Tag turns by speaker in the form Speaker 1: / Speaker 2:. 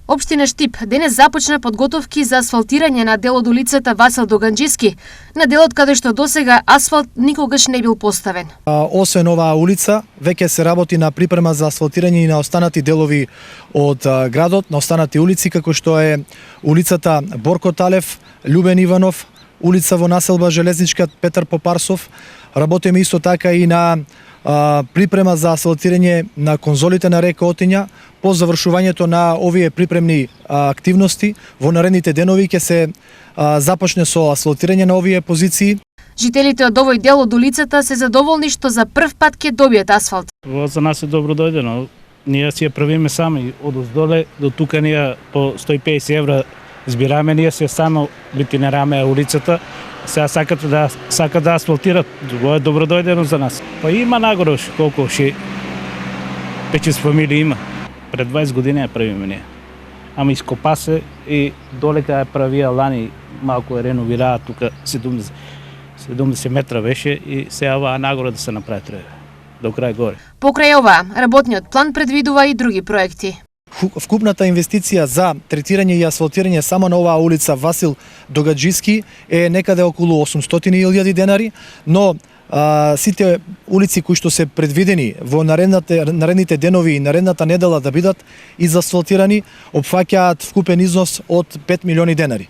Speaker 1: Општина Штип денес започна подготовки за асфалтирање на дел од улицата Васил Доганџиски, на делот каде што досега асфалт никогаш не бил поставен.
Speaker 2: Освен оваа улица, веќе се работи на припрема за асфалтирање и на останати делови од градот, на останати улици, како што е улицата Борко Талев, Љубен Иванов, улица во населба Железничка Петар Попарсов. Работиме исто така и на припрема за асфалтирање на конзолите на река Отиња. По завршувањето на овие припремни активности, во наредните денови ќе се започне со асфалтирање на овие позиции.
Speaker 1: Жителите од овој дел од улицата се задоволни што за прв пат ќе добијат асфалт.
Speaker 3: За нас е добро дојдено. Ние си ја правиме сами од оздоле до тука, ние по 150 евра збираме, ние се само бетонираме улицата. Сега сакат да асфалтират. Тоа е добро дојдено за нас. Па има нагоре колку 5-6 фамилии има. Пред 20 години ја правиме ние. Ама ископа се и долека ја правија лани, малку ја реновираа тука 70 метра беше и сега оваа нагоре да се направи треба до крај горе.
Speaker 1: Покрај ова, работниот план предвидува и други проекти.
Speaker 2: Вкупната инвестиција за третирање и асфалтирање само на оваа улица Васил Доганџиски е некаде околу 800.000 денари, но сите улици кои што се предвидени во наредните денови и наредната недела да бидат изасфалтирани, опфаќаат вкупен износ од 5 милиони денари.